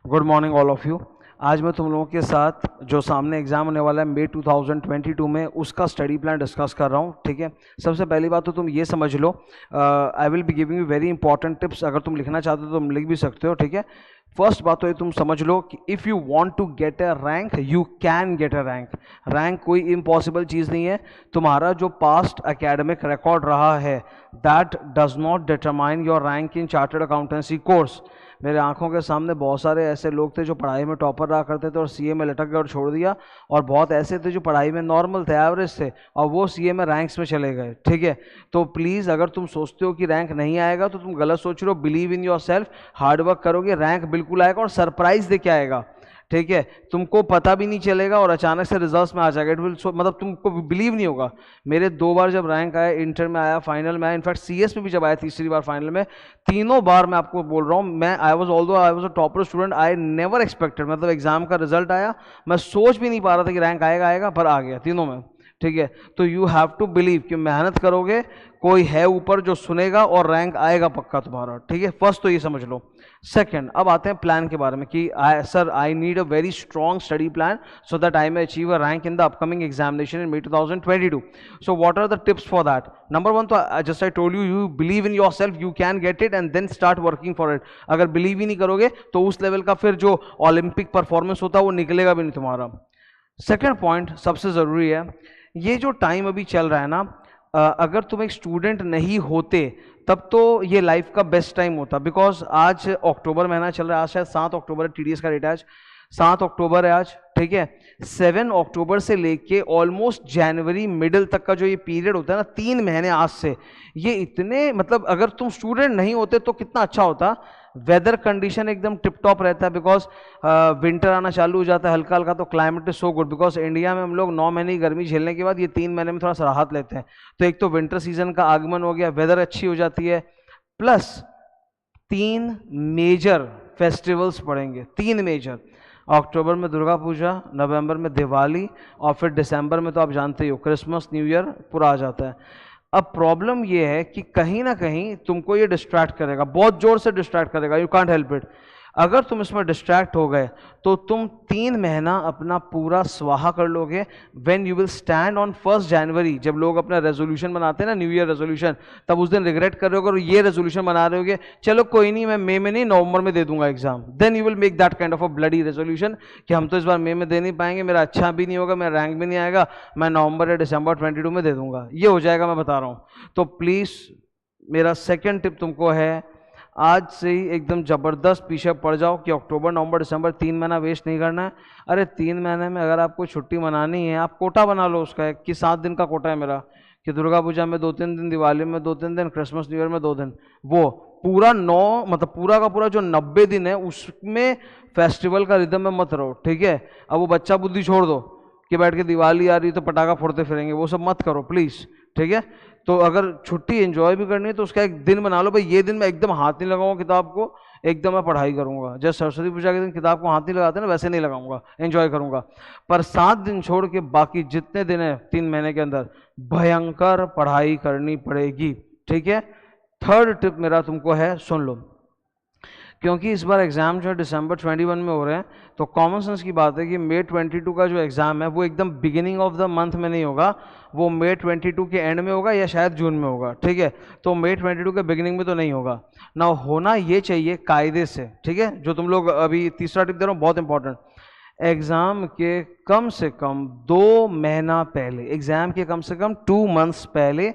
Good morning all of you. आज मैं तुम लोगों के साथ जो सामने एग्जाम होने वाला है मई 2022 में उसका स्टडी प्लान डिस्कस कर रहा हूँ। ठीक है, सबसे पहली बात तो तुम ये समझ लो, I will be giving you very important tips. अगर तुम लिखना चाहते हो तो तुम लिख भी सकते हो। ठीक है, फर्स्ट बात तो ये तुम समझ लो कि if you want to get a rank you can get a rank. Rank कोई इम्पॉसिबल चीज़ नहीं है। तुम्हारा जो पास्ट एकेडमिक रिकॉर्ड रहा है that does not determine your rank in chartered accountancy course. मेरे आंखों के सामने बहुत सारे ऐसे लोग थे जो पढ़ाई में टॉपर रहा करते थे और सीए में लटक गए और छोड़ दिया, और बहुत ऐसे थे जो पढ़ाई में नॉर्मल थे, एवरेज थे, और वो सीए में रैंक्स में चले गए। ठीक है, तो प्लीज़ अगर तुम सोचते हो कि रैंक नहीं आएगा तो तुम गलत सोच रहे हो। Believe in your self, hard work करोगे, रैंक बिल्कुल आएगा और सरप्राइज दे के आएगा। ठीक है, तुमको पता भी नहीं चलेगा और अचानक से रिजल्ट्स में आ जाएगा। इट विल मतलब तुमको बिलीव नहीं होगा। मेरे 2 बार जब रैंक आया, इंटर में आया, फाइनल में आया, इनफैक्ट सीएस में भी जब आया तीसरी बार फाइनल में, तीनों बार मैं आपको बोल रहा हूँ, मैं I was a topper student, I never expected. मतलब एग्जाम का रिजल्ट आया, मैं सोच भी नहीं पा रहा था कि रैंक आएगा आएगा, पर आ गया तीनों में। ठीक है, तो यू हैव टू बिलीव कि मेहनत करोगे, कोई है ऊपर जो सुनेगा और रैंक आएगा पक्का तुम्हारा। ठीक है, फर्स्ट तो ये समझ लो। सेकंड, अब आते हैं प्लान के बारे में कि sir I need a very strong study plan so that I may achieve a rank in the upcoming examination in May 2022. So what are the tips for that? Number one तो just I told you, you believe in yourself, you can get it and then start working for it. अगर believe ही नहीं करोगे तो उस level का फिर जो ओलंपिक परफॉर्मेंस होता है वो निकलेगा भी नहीं तुम्हारा। सेकेंड पॉइंट सबसे ज़रूरी है, ये जो टाइम अभी चल रहा है ना, अगर तुम एक स्टूडेंट नहीं होते तब तो ये लाइफ का बेस्ट टाइम होता, बिकॉज आज अक्टूबर महीना चल रहा है, आज शायद 7 अक्टूबर है, टीडीएस का डेट है आज 7 अक्टूबर है आज। ठीक है, 7 अक्टूबर से लेके ऑलमोस्ट जनवरी मिडिल तक का जो ये पीरियड होता है ना, 3 महीने आज से, ये इतने मतलब अगर तुम स्टूडेंट नहीं होते तो कितना अच्छा होता। वेदर कंडीशन एकदम टिप टॉप रहता है, बिकॉज विंटर आना चालू हो जाता है हल्का हल्का, तो climate is so good. Because India में हम लोग 9 महीने गर्मी झेलने के बाद ये 3 महीने में थोड़ा सा राहत लेते हैं। तो एक तो विंटर सीजन का आगमन हो गया, वेदर अच्छी हो जाती है, प्लस 3 मेजर फेस्टिवल्स पड़ेंगे, 3 मेजर। अक्टूबर में दुर्गा पूजा, नवंबर में दिवाली, और फिर दिसंबर में तो आप जानते ही हो क्रिसमस न्यू ईयर पूरा आ जाता है। अब प्रॉब्लम ये है कि कहीं ना कहीं तुमको ये डिस्ट्रैक्ट करेगा, बहुत जोर से डिस्ट्रैक्ट करेगा, यू कांट हेल्प इट। अगर तुम इसमें डिस्ट्रैक्ट हो गए तो तुम 3 महीना अपना पूरा स्वाहा कर लोगे। When you will stand on 1 जनवरी, जब लोग अपना रेजोल्यूशन बनाते हैं ना, न्यू ईयर रेजोल्यूशन, तब उस दिन रिग्रेट कर रहे होगे और ये रेजोल्यूशन बना रहे होगे, चलो कोई नहीं, मैं मई में नहीं नवंबर में दे दूंगा exam. Then you will make that kind of a bloody resolution कि हम तो इस बार मई में दे नहीं पाएंगे, मेरा अच्छा भी नहीं होगा, मेरा रैंक भी नहीं आएगा, मैं नवंबर या दिसंबर 22 में दे दूंगा। ये हो जाएगा, मैं बता रहा हूँ। तो प्लीज़ मेरा सेकेंड टिप तुमको है, आज से ही एकदम ज़बरदस्त पीछे पड़ जाओ कि अक्टूबर नवंबर दिसंबर 3 महीना वेस्ट नहीं करना है। अरे 3 महीने में अगर आपको छुट्टी मनानी है, आप कोटा बना लो उसका एक, कि 7 दिन का कोटा है मेरा, कि दुर्गा पूजा में 2-3 दिन, दिवाली में 2-3 दिन, क्रिसमस न्यू ईयर में 2 दिन, वो पूरा 9 मतलब पूरा का पूरा जो 90 दिन है उसमें फेस्टिवल का रिदम में मत रहो। ठीक है, अब वो बच्चा बुद्धि छोड़ दो कि बैठ के दिवाली आ रही तो पटाखा फोड़ते फिरेंगे, वो सब मत करो प्लीज़। ठीक है, तो अगर छुट्टी एंजॉय भी करनी है तो उसका एक दिन बना लो, भाई ये दिन मैं एकदम हाथ नहीं लगाऊंगा किताब को, एकदम मैं पढ़ाई करूंगा। जैसे सरस्वती पूजा के दिन किताब को हाथ नहीं लगाते ना, वैसे नहीं लगाऊंगा, एंजॉय करूंगा। पर 7 दिन छोड़ के बाकी जितने दिन है 3 महीने के अंदर भयंकर पढ़ाई करनी पड़ेगी। ठीक है, थर्ड टिप मेरा तुमको है, सुन लो, क्योंकि इस बार एग्ज़ाम जो है दिसंबर 21 में हो रहे हैं, तो कॉमन सेंस की बात है कि May 22 का जो एग्ज़ाम है वो एकदम बिगिनिंग ऑफ द मंथ में नहीं होगा, वो May 22 के एंड में होगा या शायद जून में होगा। ठीक है, तो May 22 के बिगिनिंग में तो नहीं होगा ना, होना ये चाहिए कायदे से। ठीक है, जो तुम लोग अभी तीसरा टिप दे रहा हूँ बहुत इंपॉर्टेंट, एग्ज़ाम के कम से कम 2 महीना पहले, एग्ज़ाम के कम से कम 2 मंथ्स पहले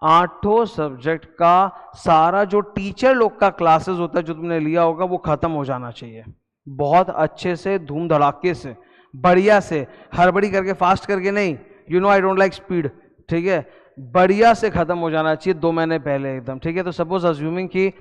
8 सब्जेक्ट का सारा जो टीचर लोग का क्लासेस होता है जो तुमने लिया होगा वो खत्म हो जाना चाहिए, बहुत अच्छे से, धूम धड़ाके से, बढ़िया से, हड़बड़ी करके, फास्ट करके नहीं, you know I don't like speed. ठीक है, बढ़िया से खत्म हो जाना चाहिए 2 महीने पहले एकदम। ठीक है, तो सपोज अज्यूमिंग कि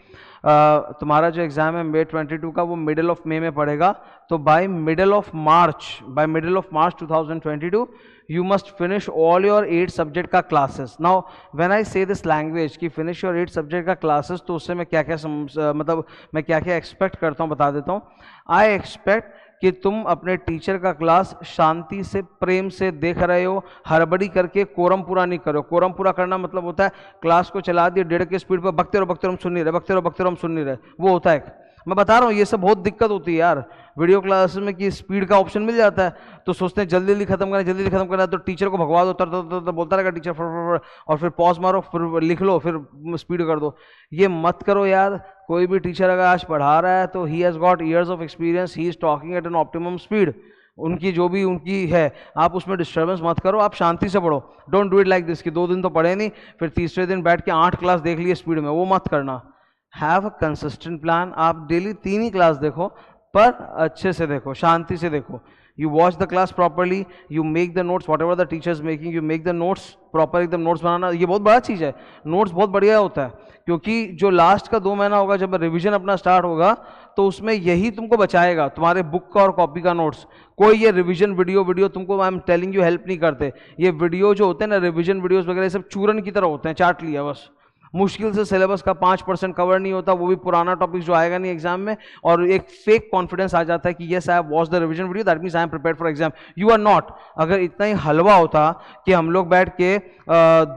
तुम्हारा जो एग्जाम है May 22 का वो मिडिल ऑफ मई में पड़ेगा, तो by middle of March 2022 you must finish all your 8 subject का classes. Now when I say this language कि फिनिश योर 8 सब्जेक्ट का क्लासेस, तो उससे मैं क्या क्या मतलब मैं क्या क्या एक्सपेक्ट करता हूँ बता देता हूँ। आई एक्सपेक्ट कि तुम अपने टीचर का क्लास शांति से, प्रेम से देख रहे हो, हड़बड़ी करके कोरम पूरा नहीं करो। कोरम पूरा करना मतलब होता है क्लास को चला दिए 1.5 की स्पीड पर, बकते रहो हम सुन नहीं रहे, बकते रहो हम सुन नहीं रहे, वो होता है। मैं बता रहा हूँ ये सब बहुत दिक्कत होती है यार वीडियो क्लास में कि स्पीड का ऑप्शन मिल जाता है तो सोचते हैं जल्दी जल्दी खत्म करना जल्दी जल्दी खत्म करना, तो टीचर को भगवा दो तर बोलता रहेगा टीचर फर और फिर पॉज मारो फिर लिख लो फिर स्पीड कर दो। ये मत करो यार। कोई भी टीचर अगर आज पढ़ा रहा है तो he has got years of experience, he is talking at an optimum speed. उनकी जो भी उनकी है आप उसमें डिस्टर्बेंस मत करो, आप शांति से पढ़ो। Don't do it like this कि 2 दिन तो पढ़े नहीं फिर तीसरे दिन बैठ के 8 क्लास देख लिए स्पीड में, वो मत करना। Have a consistent plan. आप डेली 3 ही क्लास देखो पर अच्छे से देखो, शांति से देखो। You watch the class properly, you make the notes what ever the teachers making, you make the notes proper. एकदम नोट्स बनाना ये बहुत बड़ा चीज़ है, नोट्स बहुत बढ़िया होता है क्योंकि जो लास्ट का 2 महीना होगा जब रिवीजन अपना स्टार्ट होगा तो उसमें यही तुमको बचाएगा, तुम्हारे बुक का और कॉपी का नोट्स। कोई ये रिवीजन वीडियो तुमको I am telling you help नहीं करते। ये वीडियो जो होते हैं ना रिवीजन वीडियोस वगैरह सब चूरन की तरह होते हैं, चाट लिया बस। मुश्किल से सिलेबस का 5% कवर नहीं होता, वो भी पुराना टॉपिक जो आएगा नहीं एग्जाम में, और एक फेक कॉन्फिडेंस आ जाता है कि yes I have watched the revision video that means I am prepared for exam. You are not. अगर इतना ही हलवा होता कि हम लोग बैठ के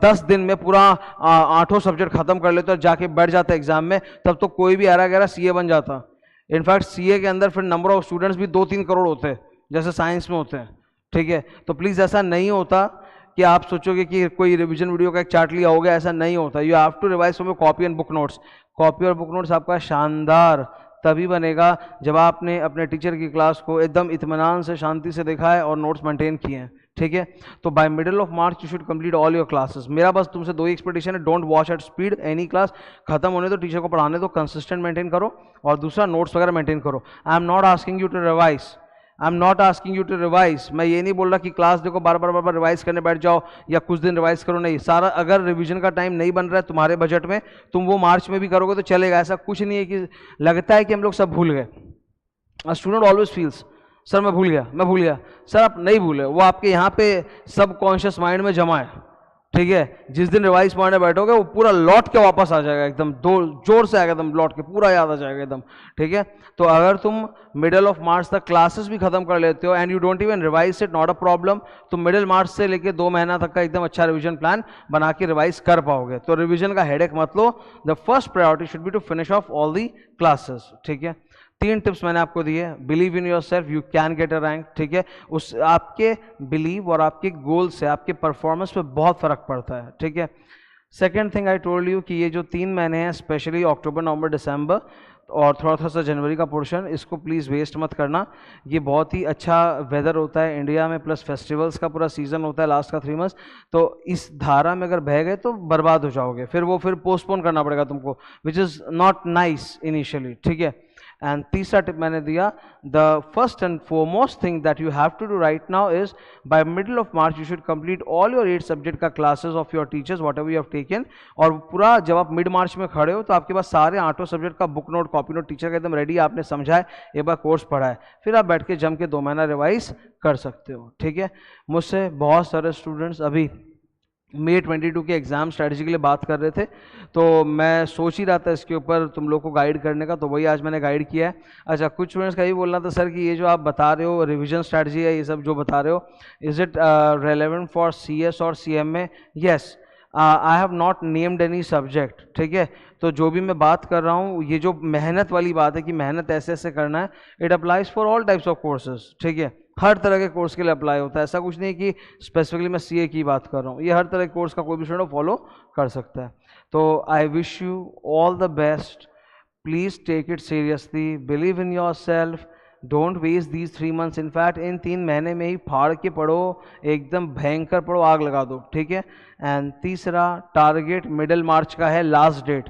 10 दिन में पूरा 8 सब्जेक्ट खत्म कर लेते और जाके बैठ जाते एग्जाम में, तब तो कोई भी आरा गहरा सीए बन जाता। इनफैक्ट सीए के अंदर फिर नंबर ऑफ स्टूडेंट्स भी 2-3 करोड़ होते हैं जैसे साइंस में होते हैं, ठीक है। तो प्लीज़ ऐसा नहीं होता कि आप सोचोगे कि कोई रिवीजन वीडियो का एक चार्ट लिया हो गया, ऐसा नहीं होता। You have to revise from your copy and book notes. Copy और बुक नोट्स आपका शानदार तभी बनेगा जब आपने अपने टीचर की क्लास को एकदम इत्मीनान से शांति से देखा है और नोट्स मेंटेन किए हैं, ठीक है। तो by middle of March you should complete all your classes. मेरा बस तुमसे 2 ही एक्सपेक्टेशन है, don't watch at speed any class. खत्म होने दो, टीचर को पढ़ाने दो, कंसिस्टेंट मेंटेन करो, और दूसरा नोट्स वगैरह मेंटेन करो। I am not asking you to revise, I am not asking you to revise. मैं ये नहीं बोल रहा कि क्लास देखो बार बार रिवाइज करने बैठ जाओ या कुछ दिन रिवाइज करो, नहीं। सारा अगर रिवीजन का टाइम नहीं बन रहा है तुम्हारे बजट में, तुम वो मार्च में भी करोगे तो चलेगा। ऐसा कुछ नहीं है कि लगता है कि हम लोग सब भूल गए। स्टूडेंट ऑलवेज फील्स सर मैं भूल गया। सर आप नहीं भूले, वो आपके यहाँ पे सब कॉन्शियस माइंड में जमा है, ठीक है। जिस दिन रिवाइज पढ़ने बैठोगे वो पूरा लौट के वापस आ जाएगा, एकदम जोर से आएगा, एकदम लौट के पूरा याद आ जाएगा एकदम, ठीक है। तो अगर तुम मिडिल ऑफ मार्च तक क्लासेस भी खत्म कर लेते हो and you don't even revise it, not a problem. तुम मिडिल मार्च से लेके 2 महीना तक का एकदम अच्छा रिवीजन प्लान बना के रिवाइज कर पाओगे। तो रिवीजन का हेडेक मत लो। The first priority should be to finish off all the classes, ठीक है। 3 टिप्स मैंने आपको दिए। Believe in yourself, you can get a rank, ठीक है। उस आपके बिलीव और आपके गोल से आपके परफॉर्मेंस पे बहुत फर्क पड़ता है, ठीक है। Second thing I told you कि ये जो 3 महीने हैं स्पेशली अक्टूबर नवंबर दिसंबर और थोड़ा सा जनवरी का पोर्शन, इसको प्लीज़ वेस्ट मत करना। ये बहुत ही अच्छा वेदर होता है इंडिया में, प्लस फेस्टिवल्स का पूरा सीजन होता है लास्ट का 3 मंथ्स। तो इस धारा में अगर बह गए तो बर्बाद हो जाओगे, फिर पोस्टपोन करना पड़ेगा तुमको, which is not nice initially, ठीक है। एंड तीसरा टिप मैंने दिया, the first and foremost thing that you have to do right now is by middle of March you should complete all your 8 subject का classes of your teachers whatever you have taken. और पूरा जब आप mid मार्च में खड़े हो तो आपके पास सारे 8 सब्जेक्ट का book note copy note teacher का एकदम रेडी, आपने समझा है, एक बार कोर्स पढ़ा है, फिर आप बैठ के जम के 2 महीना रिवाइज कर सकते हो, ठीक है। मुझसे बहुत सारे स्टूडेंट्स अभी May 22 के एग्ज़ाम स्ट्रैटेजी के लिए बात कर रहे थे, तो मैं सोच ही रहा था इसके ऊपर तुम लोग को गाइड करने का, तो वही आज मैंने गाइड किया है। अच्छा, कुछ स्टूडेंट्स का ये बोलना था सर कि ये जो आप बता रहे हो रिवीजन स्ट्रैटेजी है, ये सब जो बता रहे हो, is it relevant for CS और CM में? Yes, I have not named any subject, ठीक है। तो जो भी मैं बात कर रहा हूँ, ये जो मेहनत वाली बात है कि मेहनत ऐसे ऐसे करना है, it applies for all types of courses, ठीक है। हर तरह के कोर्स के लिए अप्लाई होता है, ऐसा कुछ नहीं कि स्पेसिफिकली मैं CA की बात कर रहा हूँ, ये हर तरह के कोर्स का कोई भी स्टूडेंट फॉलो कर सकता है। तो I wish you all the best, please take it seriously, believe in yourself, don't waste these 3 months. In fact इन 3 महीने में ही फाड़ के पढ़ो, एकदम भयंकर पढ़ो, आग लगा दो, ठीक है। एंड तीसरा टारगेट मिडिल मार्च का है लास्ट डेट,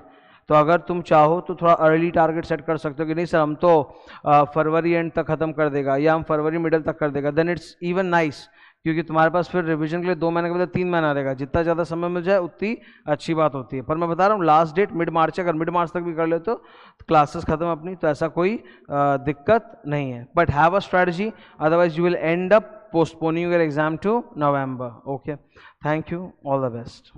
तो अगर तुम चाहो तो थोड़ा अर्ली टारगेट सेट कर सकते हो कि नहीं सर हम तो फरवरी एंड तक ख़त्म कर देगा या हम फरवरी मिडिल तक कर देगा, देन इट्स इवन नाइस, क्योंकि तुम्हारे पास फिर रिवीजन के लिए 2 महीने के बाद 3 महीना रहेगा। जितना ज़्यादा समय मिल जाए उतनी अच्छी बात होती है। पर मैं बता रहा हूँ लास्ट डेट मिड मार्च, अगर मिड मार्च तक भी कर लेते हो तो क्लासेस खत्म अपनी, तो ऐसा कोई दिक्कत नहीं है। But have a strategy, otherwise you will end up postponing your exam to November. Okay, thank you, all the best.